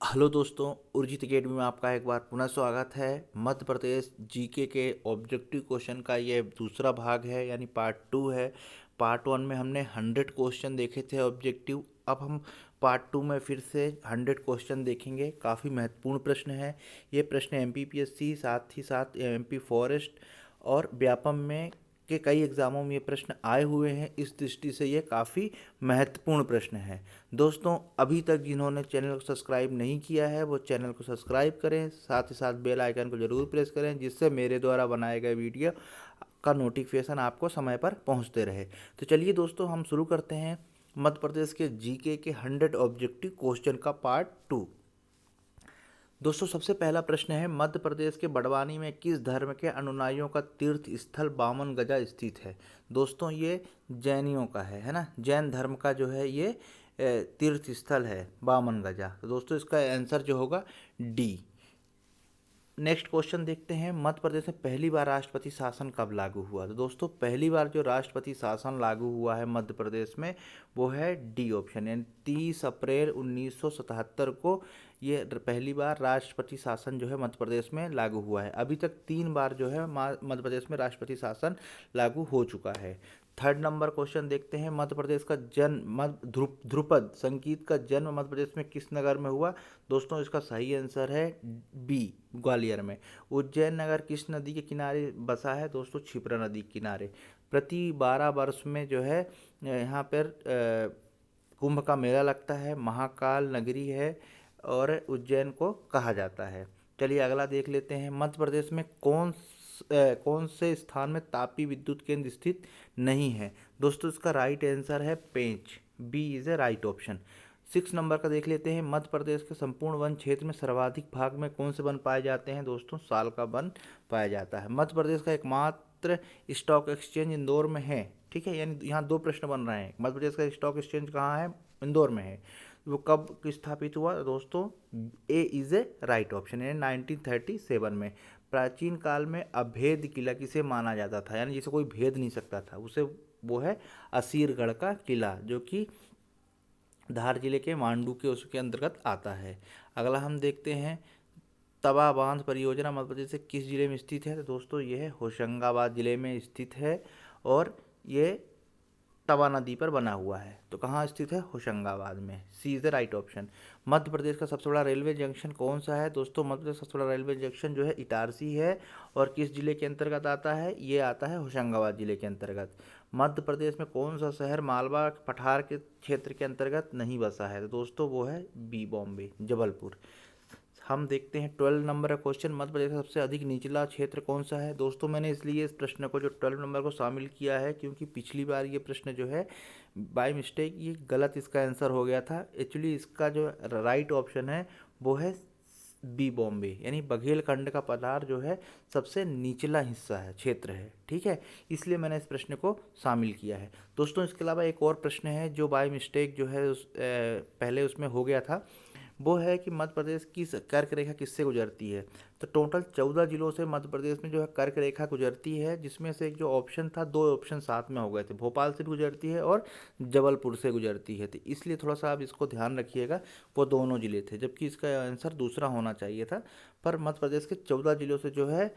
Hello दोस्तों, Urjit academy में आपका एक बार पुनः स्वागत है। मध्य प्रदेश जीके के ऑब्जेक्टिव क्वेश्चन का ये दूसरा भाग है, यानी पार्ट 2 है। पार्ट 1 में हमने 100 क्वेश्चन देखे थे ऑब्जेक्टिव। अब हम पार्ट 2 में फिर से 100 क्वेश्चन देखेंगे। काफ़ी महत्वपूर्ण प्रश्न है ये प्रश्न। एमपीपीएससी साथ ही साथ एमपी फॉरेस्ट और व्यापम में के कई एग्ज़ामों में ये प्रश्न आए हुए हैं। इस दृष्टि से ये काफ़ी महत्वपूर्ण प्रश्न है। दोस्तों, अभी तक जिन्होंने चैनल को सब्सक्राइब नहीं किया है वो चैनल को सब्सक्राइब करें, साथ ही साथ बेल आइकन को ज़रूर प्रेस करें, जिससे मेरे द्वारा बनाए गए वीडियो का नोटिफिकेशन आपको समय पर पहुंचते रहे। तो चलिए दोस्तों, हम शुरू करते हैं मध्य प्रदेश के जीके के 100 ऑब्जेक्टिव क्वेश्चन का पार्ट 2। दोस्तों, सबसे पहला प्रश्न है, मध्य प्रदेश के बड़वानी में किस धर्म के अनुयायियों का तीर्थ स्थल बामन गजा स्थित है। दोस्तों, ये जैनियों का है ना। जैन धर्म का जो है ये तीर्थ स्थल है बामन गजा। तो दोस्तों, इसका आंसर जो होगा डी। नेक्स्ट क्वेश्चन देखते हैं, मध्य प्रदेश में पहली बार राष्ट्रपति शासन कब लागू हुआ। तो दोस्तों, पहली बार जो राष्ट्रपति शासन लागू हुआ है मध्य प्रदेश में वो है डी ऑप्शन, यानी 30 अप्रैल 1977 को ये पहली बार राष्ट्रपति शासन जो है मध्य प्रदेश में लागू हुआ है। अभी तक 3 बार जो है मध्य प्रदेश में राष्ट्रपति शासन लागू हो चुका है। थर्ड नंबर क्वेश्चन देखते हैं, मध्य प्रदेश का जन्म ध्रुपद संगीत का जन्म मध्य प्रदेश में किस नगर में हुआ। दोस्तों, इसका सही आंसर है बी, ग्वालियर में। उज्जैन नगर किस नदी के किनारे बसा है। दोस्तों, क्षिप्रा नदी के किनारे। प्रति 12 वर्ष में जो है यहाँ पर कुंभ का मेला लगता है। महाकाल नगरी है और उज्जैन को कहा जाता है। चलिए अगला देख लेते हैं, मध्य प्रदेश में कौन से स्थान में तापी विद्युत केंद्र स्थित नहीं है। दोस्तों, इसका राइट आंसर है Pench, B is a right option. 6 number का देख लेते हैं, मध्य प्रदेश के संपूर्ण वन क्षेत्र में सर्वाधिक भाग में कौन से वन पाए जाते हैं। दोस्तों, साल का वन पाया जाता है। मध्य प्रदेश का एकमात्र स्टॉक एक्सचेंज इंदौर में है। ठीक है, यानी यहाँ 2 प्रश्न बन रहे हैं। मध्य प्रदेश का स्टॉक एक्सचेंज कहाँ है, इंदौर में है। वो कब स्थापित हुआ। दोस्तों, ए इज ए राइट ऑप्शन, यानी 1937 में। प्राचीन काल में अभेद किला किसे माना जाता था, यानी जिसे कोई भेद नहीं सकता था उसे, वो है असीरगढ़ का किला, जो कि धार जिले के मांडू के उसके अंतर्गत आता है। अगला हम देखते हैं, तवा बांध परियोजना मध्य प्रदेश से किस जिले में स्थित है। तो दोस्तों, ये है होशंगाबाद जिले में स्थित है और ये तवा नदी पर बना हुआ है। तो कहाँ स्थित है, होशंगाबाद में। सी is the right option. Madhya प्रदेश का सबसे बड़ा रेलवे जंक्शन कौन सा है। दोस्तों, मध्य प्रदेश का सबसे बड़ा रेलवे जंक्शन जो है इटारसी है और किस जिले के अंतर्गत आता है, ये आता है होशंगाबाद जिले के अंतर्गत। मध्य प्रदेश में कौन सा शहर मालवा पठार के क्षेत्र के अंतर्गत नहीं बसा है। तो दोस्तों, वो है बी, बॉम्बे, जबलपुर। हम देखते हैं 12 नंबर का क्वेश्चन, मध्य प्रदेश का सबसे अधिक निचला क्षेत्र कौन सा है। दोस्तों, मैंने इसलिए इस प्रश्न को जो 12 नंबर को शामिल किया है क्योंकि पिछली बार ये प्रश्न जो है बाय मिस्टेक ये गलत इसका आंसर हो गया था। एक्चुअली इसका जो राइट ऑप्शन है वो है बी, बॉम्बे, यानी बघेलखंड का पठार जो है सबसे निचला हिस्सा है, क्षेत्र है। ठीक है, इसलिए मैंने इस प्रश्न को शामिल किया है। दोस्तों, इसके अलावा एक और प्रश्न है जो बाय मिस्टेक जो है पहले उसमें हो गया था। वो है कि मध्य प्रदेश की कर्क रेखा किससे गुजरती है। तो टोटल 14 जिलों से मध्य प्रदेश में जो है कर्क रेखा गुजरती है, जिसमें से एक जो ऑप्शन था, 2 ऑप्शन साथ में हो गए थे। भोपाल से भी गुजरती है और जबलपुर से गुजरती है। तो इसलिए थोड़ा सा आप इसको ध्यान रखिएगा, वो दोनों जिले थे, जबकि इसका आंसर दूसरा होना चाहिए था। पर मध्य प्रदेश के 14 जिलों से जो है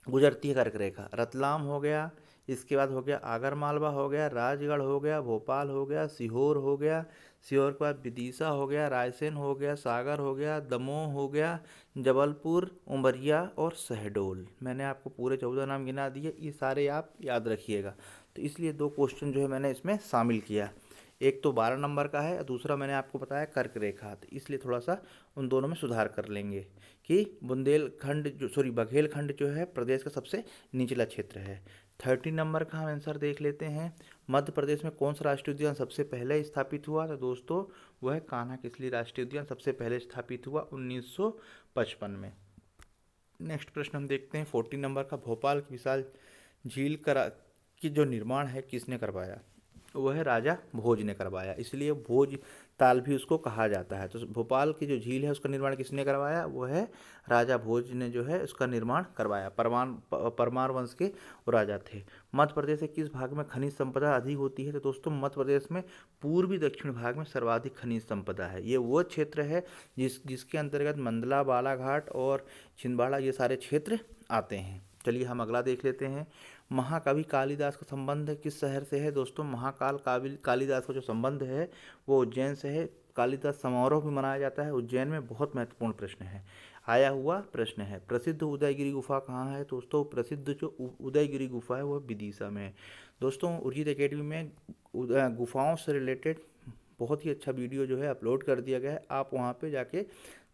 गुजरती है कर्क रेखा। रतलाम हो गया, इसके बाद हो गया आगर मालवा हो गया, राजगढ़ हो गया, भोपाल हो गया, सीहोर हो गया, सीहोर के बाद विदिशा हो गया, रायसेन हो गया, सागर हो गया, दमोह हो गया, जबलपुर, उमरिया और शहडोल। मैंने आपको पूरे 14 नाम गिना दिए, ये सारे आप याद रखिएगा। तो इसलिए 2 क्वेश्चन जो है मैंने इसमें शामिल किया। एक तो 12 नंबर का है और दूसरा मैंने आपको बताया कर्क रेखा। तो इसलिए थोड़ा सा उन दोनों में सुधार कर लेंगे कि बघेलखंड जो है प्रदेश का सबसे निचला क्षेत्र है। 13 नंबर का हम आंसर देख लेते हैं, मध्य प्रदेश में कौन सा राष्ट्रीय उद्यान सबसे पहले स्थापित हुआ। तो दोस्तों, वह कान्हा किसली राष्ट्रीय उद्यान सबसे पहले स्थापित हुआ 1955 में। नेक्स्ट प्रश्न हम देखते हैं 14 नंबर का, भोपाल की विशाल झील की जो निर्माण है किसने करवाया। वह राजा भोज ने करवाया। इसलिए भोज ताल भी उसको कहा जाता है। तो भोपाल की जो झील है उसका निर्माण किसने करवाया? वो है राजा भोज ने जो है उसका निर्माण करवाया। परमार वंश के वो राजा थे। मध्य प्रदेश के किस भाग में खनिज संपदा अधिक होती है? तो दोस्तों मध्य प्रदेश में पूर्वी दक्षिण भाग में सर्वाधिक खनिज संपदा है। ये वो क्षेत्र है जिसके अंतर्गत मंडला, बालाघाट और छिंदवाड़ा ये सारे क्षेत्र आते हैं। चलिए हम अगला देख लेते हैं। महाकवि कालिदास का संबंध किस शहर से है? दोस्तों कालिदास का जो संबंध है वो उज्जैन से है। कालिदास समारोह भी मनाया जाता है उज्जैन में। बहुत महत्वपूर्ण प्रश्न है, आया हुआ प्रश्न है। प्रसिद्ध उदयगिरी गुफा कहाँ है? दोस्तों प्रसिद्ध जो उदयगिरी गुफा है वो विदिशा में है। दोस्तों उर्जित एकेडमी में गुफाओं से रिलेटेड बहुत ही अच्छा वीडियो जो है अपलोड कर दिया गया है, आप वहाँ पे जाके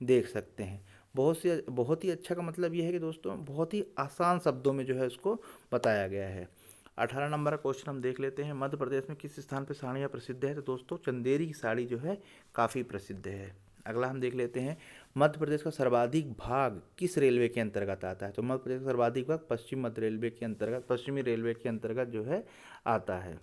देख सकते हैं। बहुत ही अच्छा का मतलब ये है कि दोस्तों बहुत ही आसान शब्दों में जो है उसको बताया गया है। 18 नंबर का क्वेश्चन हम देख लेते हैं। मध्य प्रदेश में किस स्थान पर साड़ियाँ प्रसिद्ध है? तो दोस्तों चंदेरी की साड़ी जो है काफ़ी प्रसिद्ध है। अगला हम देख लेते हैं। मध्य प्रदेश का सर्वाधिक भाग किस रेलवे के अंतर्गत आता है? तो मध्य प्रदेश का सर्वाधिक भाग पश्चिमी रेलवे के अंतर्गत जो है आता है।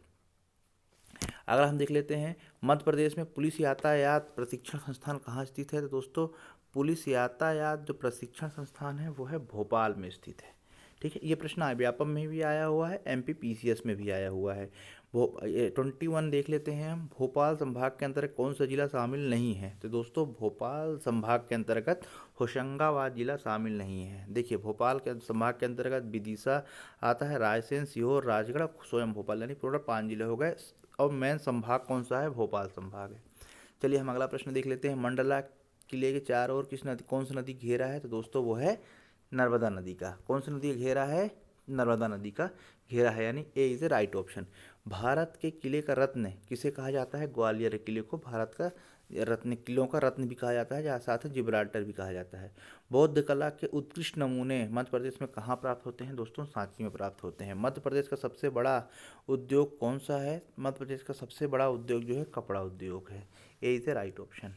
अगला हम देख लेते हैं। मध्य प्रदेश में पुलिस यातायात प्रशिक्षण संस्थान कहाँ स्थित है? तो दोस्तों पुलिस यातायात जो प्रशिक्षण संस्थान है वो है भोपाल में स्थित है। ठीक है, ये प्रश्न व्यापम में भी आया हुआ है, MPPCS में भी आया हुआ है। 21 देख लेते हैं हम। भोपाल संभाग के अंतर्गत कौन सा जिला शामिल नहीं है? तो दोस्तों भोपाल संभाग के अंतर्गत होशंगाबाद जिला शामिल नहीं है। देखिए भोपाल के संभाग के अंतर्गत विदिशा आता है, रायसेन, सीहोर, राजगढ़, स्वयं भोपाल, यानी टोटल 5 जिले हो गए। और मेन संभाग कौन सा है? भोपाल संभाग है। चलिए हम अगला प्रश्न देख लेते हैं। मंडला किले के चारों ओर कौन सी नदी घेरा है? तो दोस्तों वो है नर्मदा नदी का। कौन सी नदी घेरा है? नर्मदा नदी का घेरा है, यानी A is a right option. Bharat के किले का रत्न किसे कहा जाता है? ग्वालियर किले को भारत का रत्न, किलों का रत्न भी कहा जाता है, जहाँ साथ ही जिब्राल्टर भी कहा जाता है। बौद्ध कला के उत्कृष्ट नमूने मध्य प्रदेश में कहाँ प्राप्त होते हैं? दोस्तों सांची में प्राप्त होते हैं। मध्य प्रदेश का सबसे बड़ा उद्योग कौन सा है? मध्य प्रदेश का सबसे बड़ा उद्योग जो है कपड़ा उद्योग है। ए इज ए राइट ऑप्शन।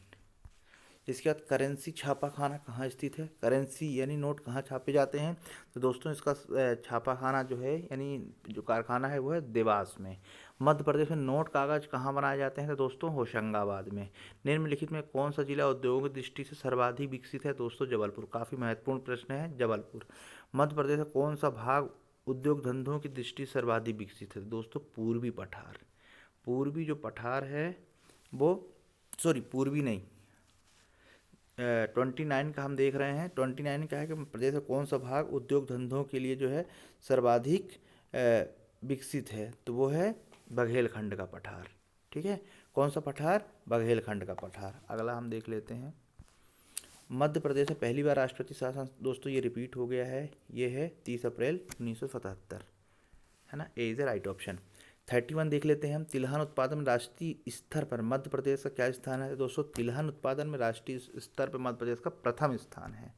इसके बाद करेंसी छापाखाना कहाँ स्थित है? करेंसी यानी नोट कहाँ छापे जाते हैं? तो दोस्तों इसका छापाखाना जो है यानी जो कारखाना है वो है देवास में। मध्य प्रदेश में नोट कागज कहाँ बनाए जाते हैं? तो दोस्तों होशंगाबाद में। निम्नलिखित में कौन सा जिला उद्योग की दृष्टि से सर्वाधिक विकसित है? दोस्तों जबलपुर। काफ़ी महत्वपूर्ण प्रश्न है, जबलपुर। मध्य प्रदेश का कौन सा भाग उद्योग धंधों की दृष्टि से सर्वाधिक विकसित है? दोस्तों पूर्वी पठार। पूर्वी जो पठार है वो, सॉरी पूर्वी नहीं, 29 का हम देख रहे हैं। 29 का है कि प्रदेश का कौन सा भाग उद्योग धंधों के लिए जो है सर्वाधिक विकसित है? तो वो है बघेलखंड का पठार। ठीक है, कौन सा पठार? बघेलखंड का पठार। अगला हम देख लेते हैं। मध्य प्रदेश में पहली बार राष्ट्रपति शासन, दोस्तों ये रिपीट हो गया है, ये है 30 अप्रैल 1977, है ना। ए इज ए राइट ऑप्शन। 31 देख लेते हैं हम। तिलहन उत्पादन में राष्ट्रीय स्तर पर मध्य प्रदेश का क्या स्थान है? दोस्तों तिलहन उत्पादन में राष्ट्रीय स्तर पर मध्य प्रदेश का प्रथम स्थान है।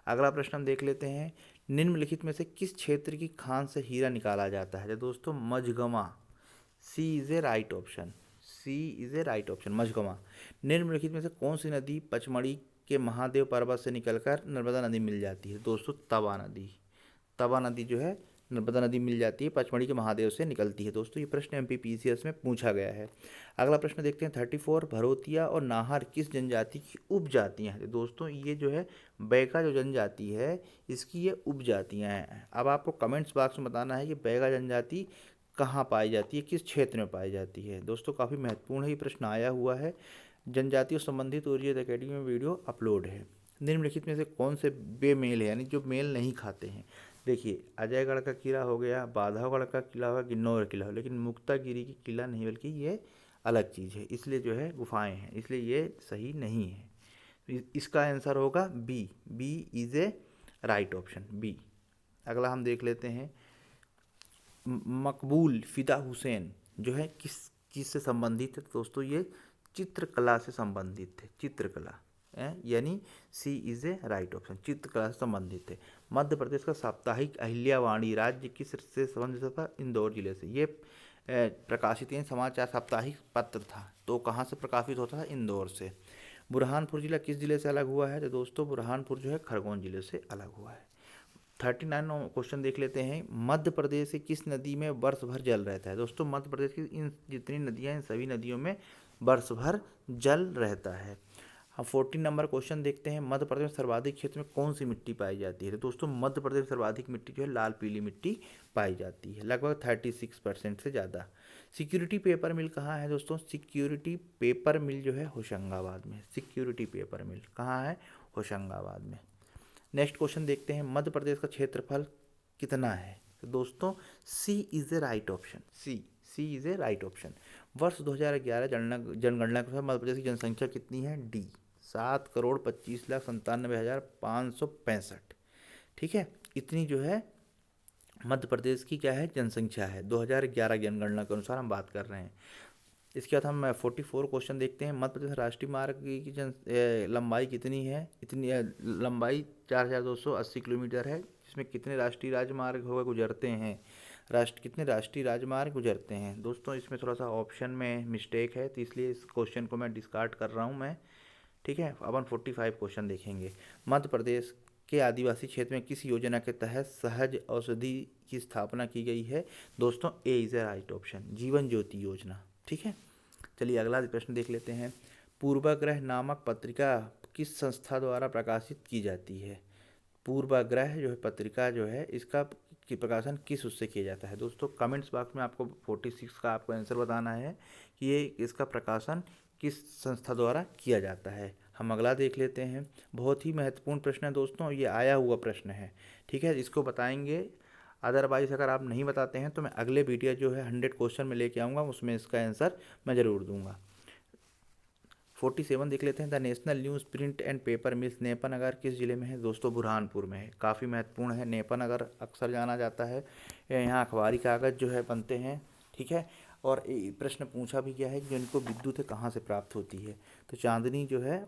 अगला प्रश्न हम देख लेते हैं। निम्नलिखित में से किस क्षेत्र की खान से हीरा निकाला जाता है? दोस्तों मझगमा। C is a right option. C is a right option, मझगमा। निम्नलिखित में से कौन सी नदी पचमढ़ी के महादेव पर्वत से निकलकर नर्मदा नदी मिल जाती है? दोस्तों तवा नदी। तवा नदी जो है नर्मदा नदी मिल जाती है, पचमढ़ी के महादेव से निकलती है। दोस्तों ये प्रश्न MPPCS में पूछा गया है। अगला प्रश्न देखते हैं 34। भरोतिया और नाहर किस जनजाति की उपजातियां हैं? दोस्तों ये जो है बैगा जो जनजाति है इसकी ये उपजातियां हैं। अब आपको कमेंट्स बॉक्स में बताना है कि बैगा जनजाति कहाँ पाई जाती है, किस क्षेत्र में पाई जाती है। दोस्तों काफ़ी महत्वपूर्ण है, ये प्रश्न आया हुआ है। जनजातियों संबंधित उर्जित एकेडमी में वीडियो अपलोड है। निम्नलिखित में से कौन से बेमेल है, यानी जो मेल नहीं खाते हैं? देखिए अजयगढ़ का किला हो गया, बांधवगढ़ का किला होगा, किन्नौर किला हो, लेकिन मुक्तागिरी की किला नहीं, बल्कि ये अलग चीज़ है, इसलिए जो है गुफाएं हैं, इसलिए ये सही नहीं है। इसका आंसर होगा B. B is a right option, B. अगला हम देख लेते हैं। मकबूल फिदा हुसैन जो है किस चीज़ से संबंधित है? दोस्तों ये चित्रकला से संबंधित है, चित्रकला, यानी सी इज ए राइट ऑप्शन, चित्रकला से संबंधित है। मध्य प्रदेश का साप्ताहिक अहिल्यावाणी राज्य किस से संबंधित था? इंदौर जिले से। ये प्रकाशित समाचार साप्ताहिक पत्र था, तो कहाँ से प्रकाशित होता था? इंदौर से। बुरहानपुर जिला किस जिले से अलग हुआ है? तो दोस्तों बुरहानपुर जो है खरगोन जिले से अलग हुआ है। 39 क्वेश्चन देख लेते हैं। मध्य प्रदेश की किस नदी में वर्ष भर जल रहता है? दोस्तों मध्य प्रदेश की इन जितनी नदियाँ हैं इन सभी नदियों में वर्ष भर जल रहता है। हम 14 नंबर क्वेश्चन देखते हैं, मध्य प्रदेश में सर्वाधिक क्षेत्र में कौन सी मिट्टी पाई जाती है। तो दोस्तों मध्य प्रदेश में सर्वाधिक मिट्टी जो है लाल पीली मिट्टी पाई जाती है, लगभग 36% से ज़्यादा। सिक्योरिटी पेपर मिल कहाँ है दोस्तों? सिक्योरिटी पेपर मिल जो है होशंगाबाद में। सिक्योरिटी पेपर मिल कहाँ है? होशंगाबाद में। नेक्स्ट क्वेश्चन देखते हैं, मध्य प्रदेश का क्षेत्रफल कितना है। तो दोस्तों C is a right option. C is a right option. वर्ष 2011 जनगणना के अनुसार मध्य प्रदेश की जनसंख्या कितनी है? डी 7,25,97,565। ठीक है, इतनी जो है मध्य प्रदेश की क्या है? जनसंख्या है। 2011 जनगणना के अनुसार हम बात कर रहे हैं। इसके बाद हम 44 क्वेश्चन देखते हैं, मध्य प्रदेश राष्ट्रीय मार्ग की लंबाई कितनी है? इतनी लंबाई 4,280 किलोमीटर है, जिसमें कितने राष्ट्रीय राजमार्ग हुए गुजरते हैं? कितने राष्ट्रीय राजमार्ग गुजरते हैं? दोस्तों इसमें थोड़ा सा ऑप्शन में मिस्टेक है, तो इसलिए इस क्वेश्चन को मैं डिस्कार्ड कर रहा हूँ मैं। ठीक है, अब हम 45 क्वेश्चन देखेंगे। मध्य प्रदेश के आदिवासी क्षेत्र में किस योजना के तहत सहज औषधि की स्थापना की गई है? दोस्तों ए is a right option, Jeevan Jyoti योजना। ठीक है, चलिए अगला प्रश्न देख लेते हैं। पूर्वाग्रह नामक पत्रिका किस संस्था द्वारा प्रकाशित की जाती है? पूर्वाग्रह जो है पत्रिका जो है, इसका प्रकाशन किस उससे किया जाता है? दोस्तों कमेंट्स बॉक्स में आपको 46 का आपको आंसर बताना है कि ये इसका प्रकाशन किस संस्था द्वारा किया जाता है। हम अगला देख लेते हैं, बहुत ही महत्वपूर्ण प्रश्न है दोस्तों, ये आया हुआ प्रश्न है। ठीक है, इसको बताएंगे, अदरवाइज अगर आप नहीं बताते हैं तो मैं अगले वीडियो जो है 100 क्वेश्चन में लेके आऊँगा, उसमें इसका आंसर मैं ज़रूर दूंगा। 47 देख लेते हैं, the national news print and paper mills Nepanagar किस जिले में है? दोस्तों बुरहानपुर में है। काफ़ी महत्वपूर्ण है, नेपानगर अक्सर जाना जाता है, यहाँ अखबारी कागज़ जो है बनते हैं। ठीक है, और प्रश्न पूछा भी गया है कि जिनको विद्युत है कहाँ से प्राप्त होती है? तो चांदनी जो है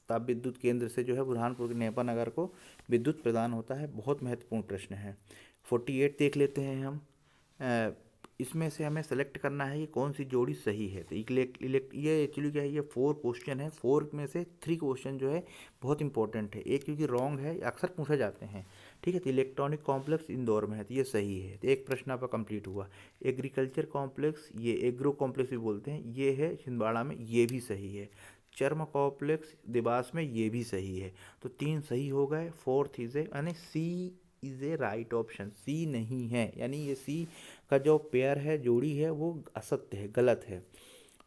ताप विद्युत केंद्र से जो है बुरहानपुर के नेपानगर को विद्युत प्रदान होता है। बहुत महत्वपूर्ण प्रश्न है। 48 देख लेते हैं हम, इसमें से हमें सेलेक्ट करना है कि कौन सी जोड़ी सही है। तो ये एक्चुअली क्या है, ये 4 क्वेश्चन है, 4 में से 3 क्वेश्चन जो है बहुत इंपॉर्टेंट है, एक क्योंकि रॉन्ग है, अक्सर पूछे जाते हैं। ठीक है, तो इलेक्ट्रॉनिक कॉम्प्लेक्स इंदौर में है, तो ये सही है, तो एक प्रश्न आपका कंप्लीट हुआ। एग्रीकल्चर कॉम्प्लेक्स, ये एग्रो कॉम्प्लेक्स भी बोलते हैं, ये है छिंदवाड़ा में, ये भी सही है। चर्म कॉम्प्लेक्स देवास में, ये भी सही है। तो 3 सही हो गए। 4th इज यानी सी इज़ ए राइट ऑप्शन, सी नहीं है, यानी ये सी का जो पेयर है, जोड़ी है, वो असत्य है, गलत है।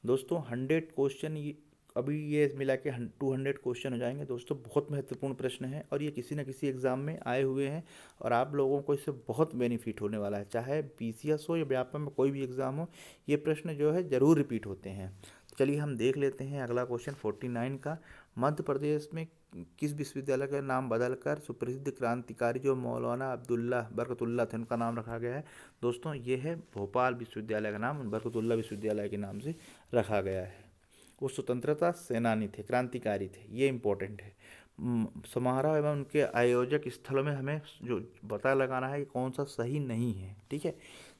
दोस्तों 100 क्वेश्चन अभी ये मिला के 200 क्वेश्चन हो जाएंगे दोस्तों। बहुत महत्वपूर्ण प्रश्न है और ये किसी न किसी एग्ज़ाम में आए हुए हैं और आप लोगों को इससे बहुत बेनिफिट होने वाला है, चाहे BCS हो या व्यापम में कोई भी एग्ज़ाम हो, ये प्रश्न जो है ज़रूर रिपीट होते हैं। चलिए हम देख लेते हैं अगला क्वेश्चन 49 का, मध्य प्रदेश में किस विश्वविद्यालय का नाम बदलकर सुप्रसिद्ध क्रांतिकारी जो मौलाना अब्दुल्ला बरकतुल्ला थे उनका नाम रखा गया है? दोस्तों ये है भोपाल विश्वविद्यालय का नाम बरकतुल्ला विश्वविद्यालय के नाम से रखा गया है। वो स्वतंत्रता सेनानी थे, क्रांतिकारी थे, ये इम्पोर्टेंट है। समारोह एवं उनके आयोजक स्थलों में हमें जो पता लगाना है कि कौन सा सही नहीं है। ठीक है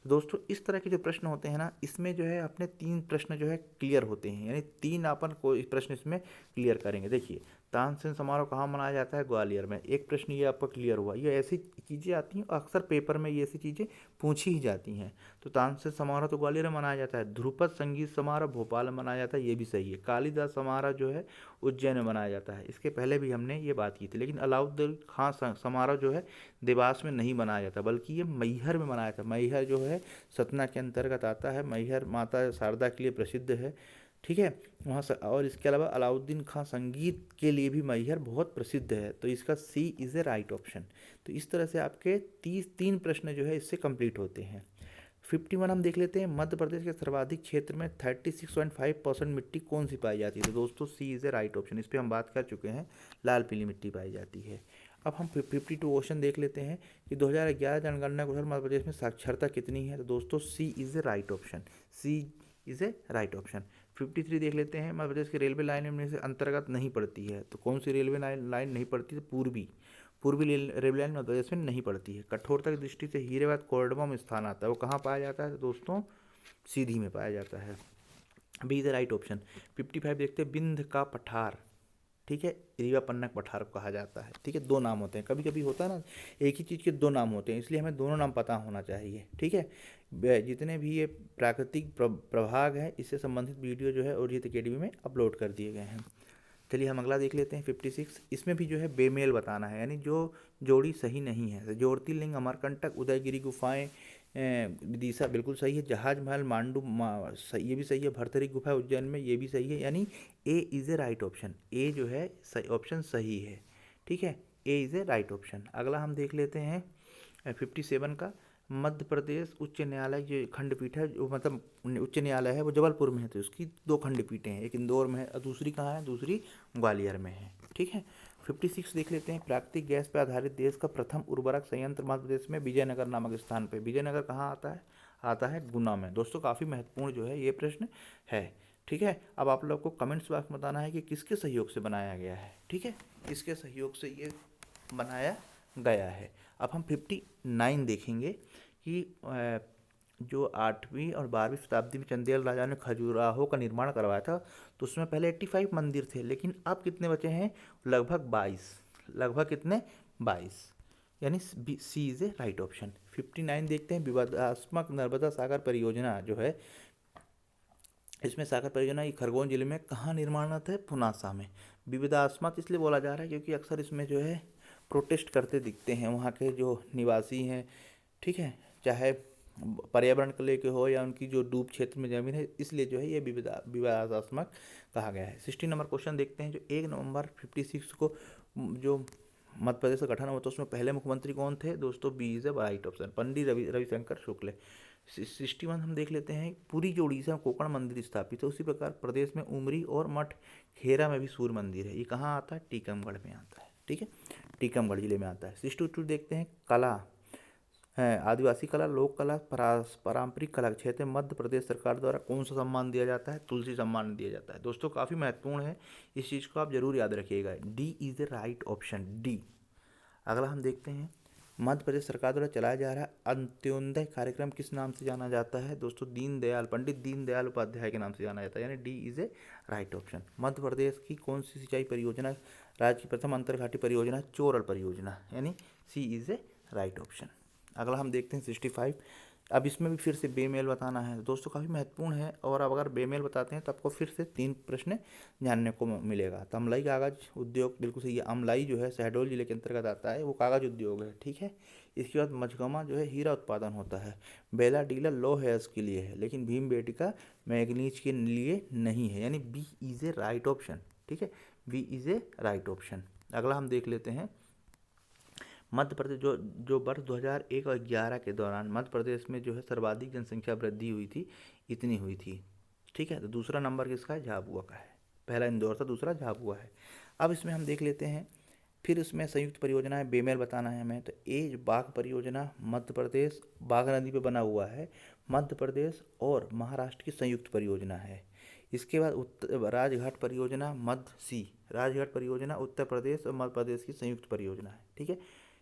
दोस्तों, इस तरह के जो प्रश्न होते हैं ना, इसमें जो है अपने 3 प्रश्न जो है क्लियर होते हैं, यानी 3 अपन कोई प्रश्न इसमें क्लियर करेंगे। देखिए, तानसेन समारोह कहाँ मनाया जाता है? ग्वालियर में, एक प्रश्न ये आपका क्लियर हुआ। ये ऐसी चीज़ें आती हैं, अक्सर पेपर में ये ऐसी चीज़ें पूछी ही जाती हैं। तो तानसेन समारोह तो ग्वालियर में मनाया जाता है। ध्रुपद संगीत समारोह भोपाल में मनाया जाता है, ये भी सही है। कालिदास समारोह जो है उज्जैन में मनाया जाता है, इसके पहले भी हमने ये बात की थी। लेकिन अलाउद्दीन खां समारोह जो है देवास में नहीं मनाया जाता, बल्कि ये मैहर में मनाया था। मैहर जो है सतना के अंतर्गत आता है। मैहर माता शारदा के लिए प्रसिद्ध है। ठीक है, वहाँ से, और इसके अलावा अलाउद्दीन खां संगीत के लिए भी मैहर बहुत प्रसिद्ध है। तो इसका सी इज़ ए राइट ऑप्शन। तो इस तरह से आपके 3 प्रश्न जो है इससे कंप्लीट होते हैं। 51 हम देख लेते हैं, मध्य प्रदेश के सर्वाधिक क्षेत्र में 36.5% मिट्टी कौन सी पाई जाती है? तो दोस्तों C is a right option, इस पर हम बात कर चुके हैं, लाल पीली मिट्टी पाई जाती है। अब हम 52 क्वेश्चन देख लेते हैं कि 2011 जनगणना के अनुसार मध्य प्रदेश में साक्षरता कितनी है? तो दोस्तों C is a right option, C is a right option. 53 देख लेते हैं, मध्य प्रदेश की रेलवे लाइन में से अंतर्गत नहीं पड़ती है, तो कौन सी रेलवे लाइन नहीं पड़ती? तो पूर्वी रेलवे लाइन मध्य प्रदेश में नहीं पड़ती है। कठोरता की दृष्टि से हीरेवाद कोरडवा में स्थान आता है, वो कहाँ पाया जाता है? तो दोस्तों सीधी में पाया जाता है, B is the right option. 55 देखते हैं, बिंद का पठार, ठीक है, रीवा पन्नग पठार कहा जाता है। ठीक है, दो नाम होते हैं, कभी कभी होता है ना एक ही चीज़ के दो नाम होते हैं, इसलिए हमें दोनों नाम पता होना चाहिए। ठीक है, जितने भी ये प्राकृतिक प्रभाग हैं इससे संबंधित वीडियो जो है उर्जित अकेडमी में अपलोड कर दिए गए हैं। चलिए हम अगला देख लेते हैं 56। इसमें भी जो है बेमेल बताना है, यानी जो जोड़ी सही नहीं है। ज्योतिर्लिंग, अमरकंटक, उदयगिरी गुफाएं, विदिशा बिल्कुल सही है। जहाज महल, मांडू ये भी सही है। भरतरी गुफा उज्जैन में, ये भी सही है, यानी A is a right option. A जो है सही ऑप्शन सही है। ठीक है, A is a right option. अगला हम देख लेते हैं 57 का। मध्य प्रदेश उच्च न्यायालय जो खंडपीठ है, जो मतलब उच्च न्यायालय है वो जबलपुर में है, तो उसकी दो खंडपीठें हैं, एक इंदौर में है और दूसरी कहाँ है, दूसरी ग्वालियर में है। ठीक है, 56 देख लेते हैं। प्राकृतिक गैस पर आधारित देश का प्रथम उर्वरक संयंत्र मध्य प्रदेश में विजयनगर नामक स्थान पे। विजयनगर कहाँ आता है, आता है गुना में। दोस्तों काफ़ी महत्वपूर्ण जो है ये प्रश्न है। ठीक है, अब आप लोग को कमेंट्स बॉक्स में बताना है कि किसके सहयोग से बनाया गया है। ठीक है, किसके सहयोग से ये बनाया गया है। अब हम 59 देखेंगे कि जो 8वीं और 12वीं शताब्दी में चंदेल राजा ने खजुराहो का निर्माण करवाया था, तो उसमें पहले 85 मंदिर थे, लेकिन अब कितने बचे हैं, लगभग 22। लगभग कितने, 22, यानी सी इज़ ए राइट ऑप्शन। 59 देखते हैं। विवादास्पद नर्मदा सागर परियोजना जो है, इसमें सागर परियोजना ये खरगोन जिले में कहाँ निर्माणरत है, पुनासा में। विवादास्पद इसलिए बोला जा रहा है क्योंकि अक्सर इसमें जो है प्रोटेस्ट करते दिखते हैं वहाँ के जो निवासी हैं। ठीक है, चाहे पर्यावरण को लेके हो या उनकी जो डूब क्षेत्र में जमीन है, इसलिए जो है ये विवादास्पद कहा गया है। 60 नंबर क्वेश्चन देखते हैं। जो 1 नवंबर 56 को जो मध्य प्रदेश का गठन हुआ तो उसमें पहले मुख्यमंत्री कौन थे, दोस्तों B is a right option, Pandit Ravishankar Shukla. 61 हम देख लेते हैं। पुरी जो उड़ीसा में कोकण मंदिर स्थापित है, उसी प्रकार प्रदेश में उमरी और मठ खेरा में भी सूर्य मंदिर है। ये कहाँ आता है, टीकमगढ़ में आता है। ठीक है, टीकमगढ़ जिले में आता है। 62 देखते हैं। कला है, आदिवासी कला, लोक कला, पारंपरिक कला के क्षेत्र में मध्य प्रदेश सरकार द्वारा कौन सा सम्मान दिया जाता है, तुलसी सम्मान दिया जाता है। दोस्तों काफ़ी महत्वपूर्ण है, इस चीज़ को आप जरूर याद रखिएगा। D is a right option, D. अगला हम देखते हैं। मध्य प्रदेश सरकार द्वारा चलाया जा रहा अंत्योदय कार्यक्रम किस नाम से जाना जाता है, दोस्तों दीनदयाल, पंडित दीनदयाल उपाध्याय के नाम से जाना जाता है, यानी D is a right option. Madhya Pradesh की कौन सी सिंचाई परियोजना राज्य की प्रथम अंतर्घाटी परियोजना, चोरल परियोजना, यानी सी इज़ ए राइट ऑप्शन। अगला हम देखते हैं 65। अब इसमें भी फिर से बेमेल बताना है, दोस्तों काफ़ी महत्वपूर्ण है, और अब अगर बेमेल बताते हैं तो आपको फिर से 3 प्रश्न जानने को मिलेगा। तो अमलाई कागज उद्योग बिल्कुल सही है। अमलाई जो है शहडोल जिले के अंतर्गत आता है, वो कागज उद्योग है। ठीक है, इसके बाद मझगमा जो है हीरा उत्पादन होता है। बेला डीलर लो हेयर्स के लिए है, लेकिन भीम बेटिका मैग्नीज के लिए नहीं है, यानी B is a right option. ठीक है, B is a right option. अगला हम देख लेते हैं। मध्य प्रदेश जो वर्ष 2001 और 11 के दौरान मध्य प्रदेश में जो है सर्वाधिक जनसंख्या वृद्धि हुई थी, इतनी हुई थी। ठीक है, तो दूसरा नंबर किसका है, झाबुआ का है। पहला इंदौर था, दूसरा झाबुआ है। अब इसमें हम देख लेते हैं। फिर इसमें संयुक्त परियोजना है, बेमेल बताना है हमें। तो ए बाघ परियोजना मध्य प्रदेश, बाघ नदी पे बना हुआ है, मध्य प्रदेश और महाराष्ट्र की संयुक्त परियोजना है। इसके बाद राजघाट परियोजना मध्य सी, राजघाट परियोजना उत्तर प्रदेश और मध्य प्रदेश की संयुक्त परियोजना है। ठीक है,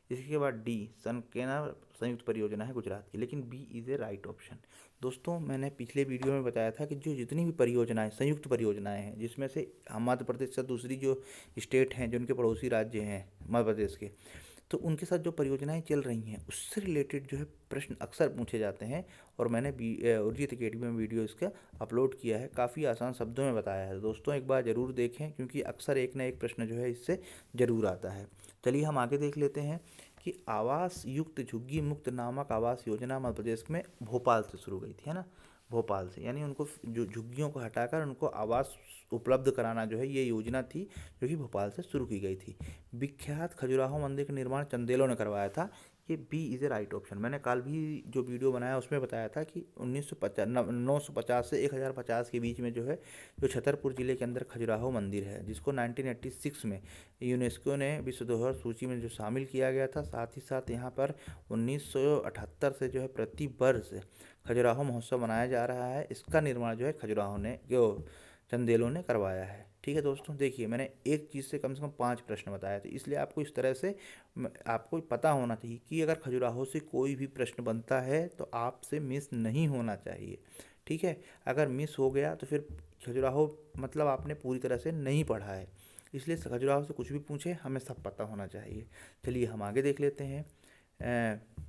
इसके बाद डी सनकेना संयुक्त परियोजना है गुजरात की, लेकिन B is a right option. दोस्तों मैंने पिछले वीडियो में बताया था कि जो जितनी भी परियोजनाएं संयुक्त परियोजनाएं हैं, जिसमें से मध्य प्रदेश से दूसरी जो स्टेट हैं, जो उनके पड़ोसी राज्य हैं मध्य प्रदेश के, तो उनके साथ जो परियोजनाएं चल रही हैं उससे रिलेटेड जो है प्रश्न अक्सर पूछे जाते हैं, और मैंने उर्जित अकेडमी में वीडियो इसका अपलोड किया है, काफ़ी आसान शब्दों में बताया है। दोस्तों एक बार ज़रूर देखें, क्योंकि अक्सर एक ना एक प्रश्न जो है इससे ज़रूर आता है। चलिए हम आगे देख लेते हैं कि आवास युक्त झुग्गी मुक्त नामक आवास योजना मध्य प्रदेश में भोपाल से शुरू गई थी, है ना, भोपाल से, यानी उनको जो झुग्गियों को हटाकर उनको आवास उपलब्ध कराना जो है ये योजना थी, जो कि भोपाल से शुरू की गई थी। विख्यात खजुराहो मंदिर का निर्माण चंदेलों ने करवाया था, ये B is a right option. मैंने कल भी जो वीडियो बनाया उसमें बताया था कि 950 से 1050 के बीच में जो है जो छतरपुर जिले के अंदर खजुराहो मंदिर है, जिसको 1986 में यूनेस्को ने विश्व धरोहर सूची में जो शामिल किया गया था। साथ ही साथ यहाँ पर 1978 से जो है प्रति वर्ष खजुराहो महोत्सव मनाया जा रहा है। इसका निर्माण जो है खजुराहो ने जो चंदेलों ने करवाया है। ठीक है दोस्तों, देखिए मैंने एक चीज़ से कम 5 प्रश्न बताए थे, इसलिए आपको इस तरह से आपको पता होना चाहिए कि अगर खजुराहो से कोई भी प्रश्न बनता है तो आपसे मिस नहीं होना चाहिए। ठीक है, अगर मिस हो गया तो फिर खजुराहो मतलब आपने पूरी तरह से नहीं पढ़ा है। इसलिए खजुराहो से कुछ भी पूछे हमें सब पता होना चाहिए। चलिए हम आगे देख लेते हैं।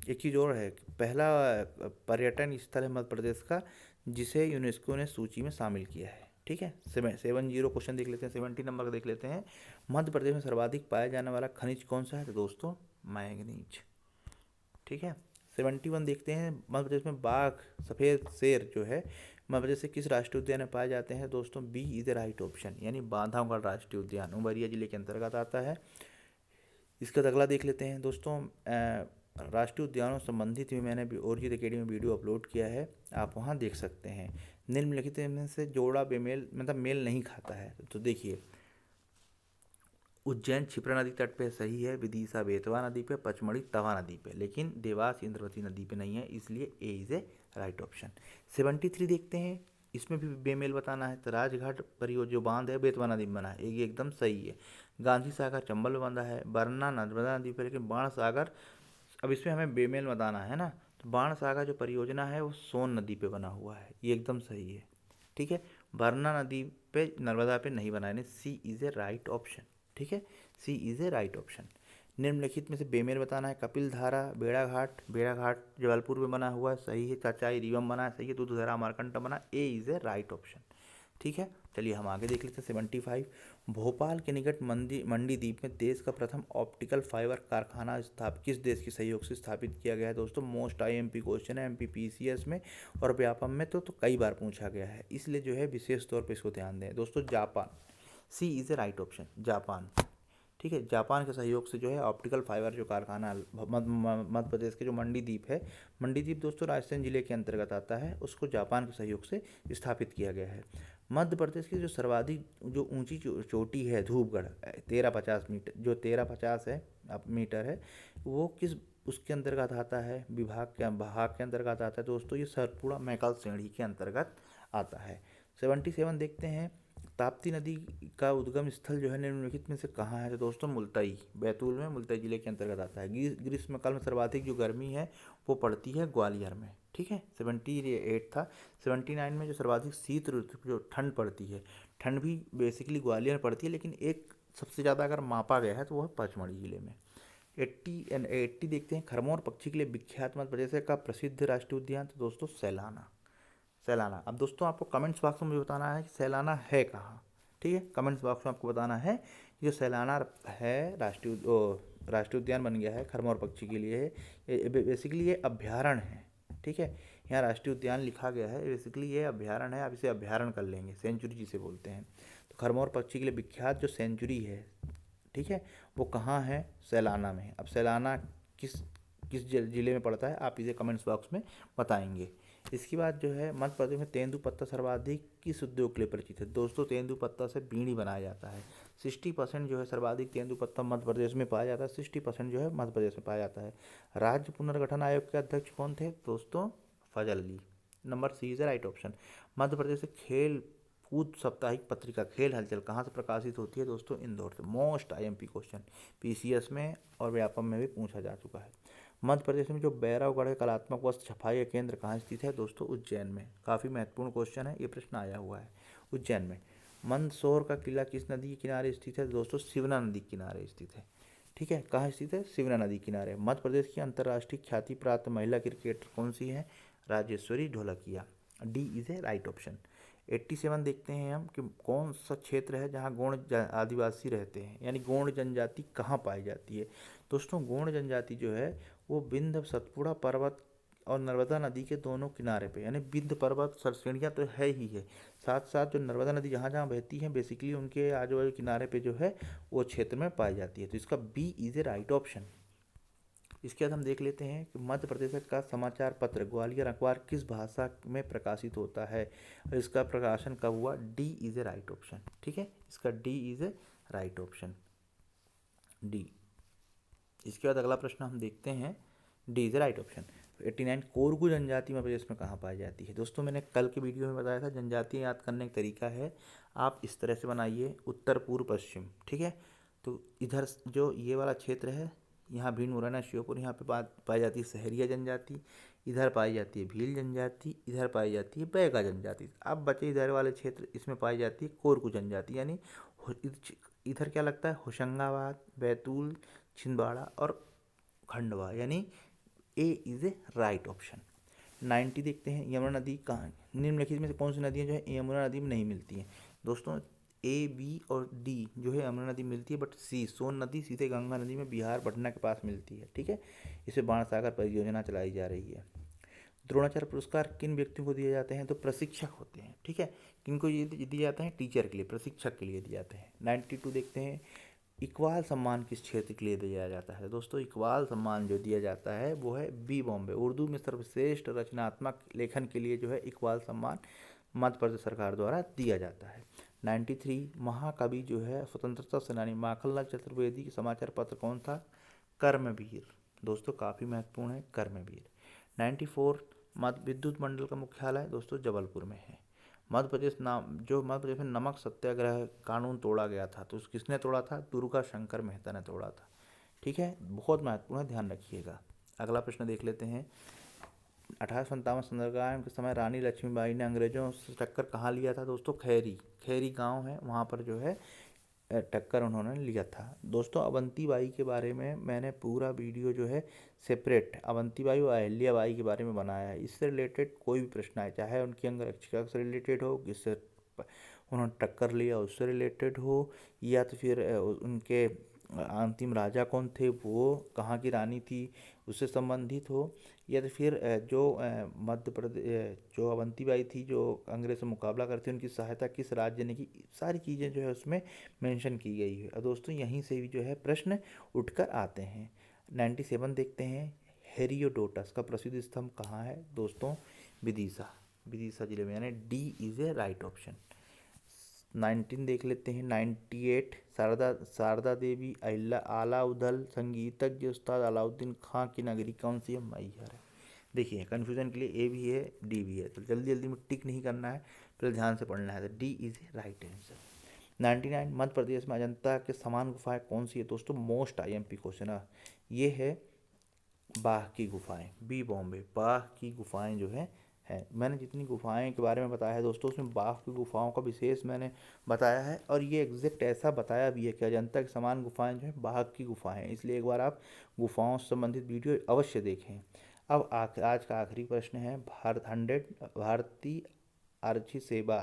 एक चीज़ और है, पहला पर्यटन स्थल है मध्य प्रदेश का जिसे यूनेस्को ने सूची में शामिल किया है। ठीक है, 70 क्वेश्चन देख लेते हैं, 70 नंबर का देख लेते हैं। मध्य प्रदेश में सर्वाधिक पाया जाने वाला खनिज कौन सा है? तो दोस्तों मैंगनीज। ठीक है, 71 देखते हैं। मध्य प्रदेश में बाघ सफ़ेद शेर जो है मध्य प्रदेश से किस राष्ट्रीय उद्यान में पाए जाते हैं? दोस्तों B is the right option, यानी बांधवगढ़ राष्ट्रीय उद्यान उमरिया जिले के अंतर्गत आता है। इसका अगला देख लेते हैं दोस्तों। राष्ट्रीय उद्यानों संबंधित भी मैंने ओरिजित अकेडमी में वीडियो अपलोड किया है, आप वहाँ देख सकते हैं। निम्नलिखित में से जोड़ा बेमेल मतलब मेल नहीं खाता है। तो देखिए, उज्जैन क्षिप्रा नदी तट पे सही है, विदिशा बेतवा नदी पे, पचमढ़ी तवा नदी पे, लेकिन देवास इंद्रवती नदी पे नहीं है, इसलिए ए इज़ ए राइट ऑप्शन। 73 देखते हैं, इसमें भी बेमेल बताना है। तो राजघाट परियोजना जो बांध है बेतवा नदी में बना है, ये एकदम सही है। गांधी सागर चंबल में बंधा है, बरना नर्मदा नदी पर, लेकिन बाण सागर, अब इसमें हमें बेमेल बताना है ना, तो बाण सागर जो परियोजना है वो सोन नदी पे बना हुआ है, ये एकदम सही है। ठीक है, वरना नदी पे नर्मदा पे नहीं बना, यानी सी इज़ ए राइट ऑप्शन। ठीक है, सी इज़ ए राइट ऑप्शन। निम्नलिखित में से बेमेल बताना है। कपिल धारा बेड़ाघाट जबलपुर में बना हुआ है, सही है। चाचाई रीवम बना है, सही है। दूधधारा अमरकंटक बना, ए इज़ ए राइट ऑप्शन। ठीक है, चलिए हम आगे देख लेते हैं। 75 भोपाल के निकट मंडी द्वीप में देश का प्रथम ऑप्टिकल फाइबर कारखाना किस देश के सहयोग से स्थापित किया गया है? दोस्तों मोस्ट IMP क्वेश्चन है MPPCS में और व्यापम में तो कई बार पूछा गया है, इसलिए जो है विशेष तौर पर इसको ध्यान दें दोस्तों। Japan, C is a right option, Japan. ठीक है, जापान के सहयोग से जो है ऑप्टिकल फाइबर जो कारखाना मध्य प्रदेश के जो मंडी द्वीप है, मंडी द्वीप दोस्तों राजस्थान जिले के अंतर्गत आता है, उसको जापान के सहयोग से स्थापित किया गया है। मध्य प्रदेश की जो सर्वाधिक जो ऊंची चोटी है धूपगढ़ 1350 मीटर, जो 1350 है मीटर है, वो किस उसके अंतर्गत आता है? भाग के अंतर्गत आता है दोस्तों, ये सतपुड़ा मैकाल श्रेणी के अंतर्गत आता है। 77 देखते हैं। ताप्ती नदी का उद्गम स्थल जो है निम्नलिखित में से कहाँ है? तो दोस्तों मुल्ताई, बैतूल में, मुल्ताई जिले के अंतर्गत आता है। ग्रीष्मकाल में सर्वाधिक जो गर्मी है वो पड़ती है ग्वालियर में। ठीक है, 78 था। 79 में जो सर्वाधिक शीत ऋतु जो ठंड पड़ती है, ठंड भी बेसिकली ग्वालियर में पड़ती है, लेकिन एक सबसे ज़्यादा अगर मापा गया है तो वह पचमढ़ी जिले में। 80 देखते हैं। खरमोर पक्षी के लिए विख्यात मध्य प्रदेश का प्रसिद्ध राष्ट्रीय उद्यान, तो दोस्तों सैलाना। अब दोस्तों आपको कमेंट्स बॉक्स में मुझे बताना है कि सैलाना है कहाँ। ठीक है, कमेंट्स बॉक्स में आपको बताना है कि जो सैलाना है राष्ट्रीय उद्यान बन गया है खरमोर पक्षी के लिए है, ये बेसिकली ये अभ्यारण्य है। ठीक है, यहाँ राष्ट्रीय उद्यान लिखा गया है, बेसिकली ये अभ्यारण्य है, आप इसे अभ्यारण्य कर लेंगे, सेंचुरी जिसे बोलते हैं। तो खरमोर पक्षी के लिए विख्यात जो सेंचुरी है, ठीक है, वो कहाँ है? सैलाना में। अब सैलाना किस किस जिले में पड़ता है, आप इसे कमेंट्स बॉक्स में बताएंगे। इसके बाद जो है मध्य प्रदेश में तेंदुपत्ता सर्वाधिक किस उद्योग के लिए परिचित है? दोस्तों तेंदुपत्ता से बीड़ी बनाया जाता है। 60% जो है सर्वाधिक तेंदुपत्ता मध्य प्रदेश में पाया जाता है, 60% जो है मध्य प्रदेश में पाया जाता है। राज्य पुनर्गठन आयोग के अध्यक्ष कौन थे? दोस्तों Fazal Ali. Number C is right option. Madhya Pradesh से खेल कूद साप्ताहिक पत्रिका खेल हलचल कहाँ से प्रकाशित होती है? दोस्तों इंदौर से। मोस्ट IMP क्वेश्चन PCS में और व्यापम में भी पूछा जा चुका है। मध्य प्रदेश में जो बैरावगढ़ कलात्मक वस्त्र छपाई का केंद्र कहाँ स्थित है? दोस्तों उज्जैन में। काफ़ी महत्वपूर्ण क्वेश्चन है, ये प्रश्न आया हुआ है। उज्जैन में। मंदसौर का किला किस नदी के किनारे स्थित है? दोस्तों शिवना नदी के किनारे स्थित है। ठीक है, कहाँ स्थित है? शिवना नदी किनारे। मध्य प्रदेश की अंतर्राष्ट्रीय ख्याति प्राप्त महिला क्रिकेटर कौन सी है? Rajeshwari Dholakia. D is a right option. 87 देखते हैं हम कि कौन सा क्षेत्र है जहाँ गोंड आदिवासी रहते हैं, यानी गोंड जनजाति कहाँ पाई जाती है? दोस्तों गोंड जनजाति जो है वो विंध्य सतपुड़ा पर्वत और नर्मदा नदी के दोनों किनारे पे, यानी विंध्य पर्वत श्रेणियाँ तो है ही है, साथ साथ जो नर्मदा नदी जहाँ जहाँ बहती है बेसिकली उनके आजू बाजू किनारे पे जो है वो क्षेत्र में पाई जाती है। तो इसका B is a right option. इसके बाद हम देख लेते हैं कि मध्य प्रदेश का समाचार पत्र ग्वालियर अखबार किस भाषा में प्रकाशित होता है और इसका प्रकाशन कब हुआ? D is a right option. ठीक है, इसका D is a right option, D. इसके बाद अगला प्रश्न हम देखते हैं, D is a right option. 89 कोरगू जनजाति मध्य प्रदेश में कहाँ पाई जाती है? दोस्तों मैंने कल के वीडियो में बताया था जनजातियाँ याद करने का तरीका है, आप इस तरह से बनाइए उत्तर पूर्व पश्चिम। ठीक है, तो इधर जो ये वाला क्षेत्र है, यहाँ भील मुरैना श्योपुर, यहाँ पे पाई जाती है सहरिया जनजाति, इधर पाई जाती है भील जनजाति, इधर पाई जाती है बैगा जनजाति। अब बचे इधर वाले क्षेत्र, इसमें पाई जाती है कोरकू जनजाति, यानी इधर क्या लगता है, होशंगाबाद, बैतूल, छिंदवाड़ा और खंडवा, यानी A is a right option. 90 देखते हैं, यमुना नदी कहाँ, निम्नलिखित में से कौन सी नदियाँ जो है यमुना नदी में नहीं मिलती हैं। दोस्तों ए, बी और डी जो है यमुना नदी मिलती है, बट सी सोन नदी सीधे गंगा नदी में बिहार पटना के पास मिलती है। ठीक है, इसे बाणसागर परियोजना चलाई जा रही है। द्रोणाचार्य पुरस्कार किन व्यक्तियों को दिए जाते हैं, तो प्रशिक्षक होते हैं। ठीक है, किनको ये दिए जाते हैं, टीचर के लिए, प्रशिक्षक के लिए दिए जाते हैं। 92 देखते हैं, इकबाल सम्मान किस क्षेत्र के लिए दिया जाता है। दोस्तों इकबाल सम्मान जो दिया जाता है वो है बी बॉम्बे, उर्दू में सर्वश्रेष्ठ रचनात्मक लेखन के लिए जो है इकबाल सम्मान मध्य प्रदेश सरकार द्वारा दिया जाता है। 93 महाकवि जो है स्वतंत्रता सेनानी माखनलाल चतुर्वेदी के समाचार पत्र कौन था, कर्मवीर। दोस्तों काफ़ी महत्वपूर्ण है कर्मवीर। 94 मध्य विद्युत मंडल का मुख्यालय दोस्तों जबलपुर में है। मध्य प्रदेश में नमक सत्याग्रह कानून तोड़ा गया था, तो किसने तोड़ा था, दुर्गा शंकर मेहता ने तोड़ा था। ठीक है, बहुत महत्वपूर्ण है, ध्यान रखिएगा। अगला प्रश्न देख लेते हैं। 1857 संग्राम के समय रानी लक्ष्मीबाई ने अंग्रेजों से टक्कर कहाँ लिया था दोस्तों, खैरी गांव है वहाँ पर जो है टक्कर उन्होंने लिया था। दोस्तों अवंतीबाई के बारे में मैंने पूरा वीडियो जो है सेपरेट अवंतीबाई और अहिल्याबाई के बारे में बनाया है। इससे रिलेटेड कोई भी प्रश्न आए, चाहे उनकी अंगरक्षिका से रिलेटेड हो, किससे उन्होंने टक्कर लिया उससे रिलेटेड हो, या तो फिर उनके अंतिम राजा कौन थे, वो कहाँ की रानी थी उससे संबंधित हो, या तो फिर जो मध्य प्रदेश जो अवंतीबाई थी जो अंग्रेज से मुकाबला करती उनकी सहायता किस राज्य ने की, सारी चीज़ें जो है उसमें मेंशन की गई है। और दोस्तों यहीं से भी जो है प्रश्न उठकर आते हैं। 97 देखते हैं, हेरियोडोटस का प्रसिद्ध स्तंभ कहाँ है दोस्तों, विदिशा जिले में, यानी D is a right option. 19 देख लेते हैं। 98 शारदा देवी अलाउद्दीन संगीतज्ञ उस्ताद अलाउद्दीन खां की नगरी कौन सी है, मैहर है। देखिए कन्फ्यूजन के लिए ए भी है डी भी है, तो जल्दी जल्दी में टिक नहीं करना है, पहले ध्यान से पढ़ना है, तो D is a right answer. 99 Madhya Pradesh में अजंता के समान गुफाएं कौन सी है दोस्तों, मोस्ट IMP क्वेश्चन है ये है, बाघ की गुफाएं, बी बॉम्बे, बाघ की गुफाएं जो है मैंने जितनी गुफाएं के बारे में बताया है दोस्तों उसमें बाघ की गुफाओं का विशेष मैंने बताया है, और ये एग्जैक्ट ऐसा बताया भी है कि अजंता के समान गुफाएं जो है बाघ की गुफाएं, इसलिए एक बार आप गुफाओं से संबंधित वीडियो अवश्य देखें। अब आज का आखिरी प्रश्न है, भारतीय आरक्षी सेवा,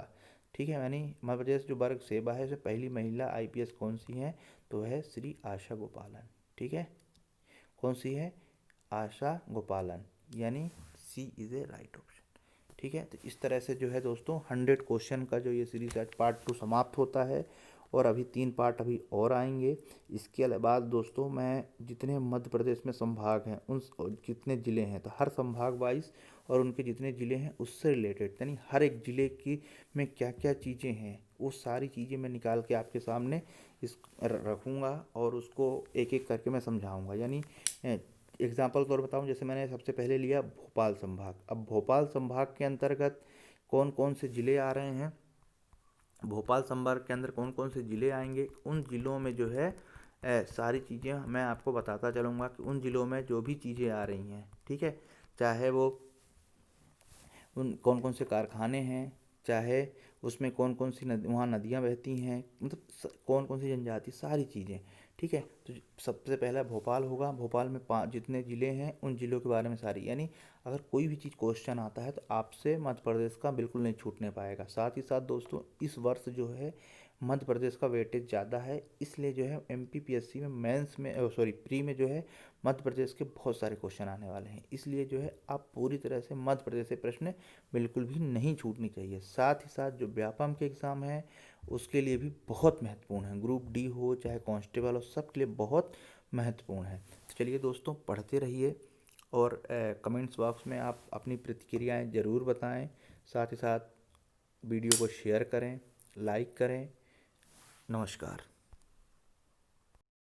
ठीक है, यानी मध्य प्रदेश जो वर्ग सेवा है उसमें पहली महिला IPS कौन सी है, तो है श्री आशा गोपालन। ठीक है, कौन सी है, आशा गोपालन, यानी सी इज़ ए राइट ऑप्शन। ठीक है, तो इस तरह से जो है दोस्तों 100 क्वेश्चन का जो ये सीरीज आज पार्ट 2 समाप्त होता है, और अभी 3 पार्ट अभी और आएंगे। इसके बाद दोस्तों मैं जितने मध्य प्रदेश में संभाग हैं उन जितने ज़िले हैं, तो हर संभाग वाइज और उनके जितने ज़िले हैं उससे रिलेटेड, यानी हर एक ज़िले की में क्या क्या चीज़ें हैं वो सारी चीज़ें मैं निकाल के आपके सामने इस रखूँगा, और उसको एक एक करके मैं समझाऊँगा। यानी एग्जाम्पल तौर बताऊं, जैसे मैंने सबसे पहले लिया भोपाल संभाग। अब भोपाल संभाग के अंतर्गत कौन कौन से ज़िले आ रहे हैं, भोपाल संभाग के अंदर कौन कौन से ज़िले आएंगे, उन ज़िलों में जो है सारी चीज़ें मैं आपको बताता चलूँगा कि उन ज़िलों में जो भी चीज़ें आ रही हैं, ठीक है, चाहे वो उन कौन कौन से कारखाने हैं, चाहे उसमें कौन कौन सी वहाँ नदियाँ बहती हैं, मतलब कौन कौन सी जनजाति, सारी चीज़ें। ठीक है, तो सबसे पहला भोपाल होगा, भोपाल में 5 जितने ज़िले हैं उन ज़िलों के बारे में सारी, यानी अगर कोई भी चीज़ क्वेश्चन आता है तो आपसे मध्य प्रदेश का बिल्कुल नहीं छूटने पाएगा। साथ ही साथ दोस्तों इस वर्ष जो है मध्य प्रदेश का वेटेज ज़्यादा है, इसलिए जो है MPPSC में मेंस में प्री में जो है मध्य प्रदेश के बहुत सारे क्वेश्चन आने वाले हैं, इसलिए जो है आप पूरी तरह से मध्य प्रदेश से प्रश्न बिल्कुल भी नहीं छूटनी चाहिए। साथ ही साथ जो व्यापम के एग्ज़ाम है उसके लिए भी बहुत महत्वपूर्ण है, ग्रुप D हो चाहे कांस्टेबल हो, सब के लिए बहुत महत्वपूर्ण है। तो चलिए दोस्तों पढ़ते रहिए, और कमेंट्स बॉक्स में आप अपनी प्रतिक्रियाएं ज़रूर बताएं, साथ ही साथ वीडियो को शेयर करें, लाइक करें। नमस्कार।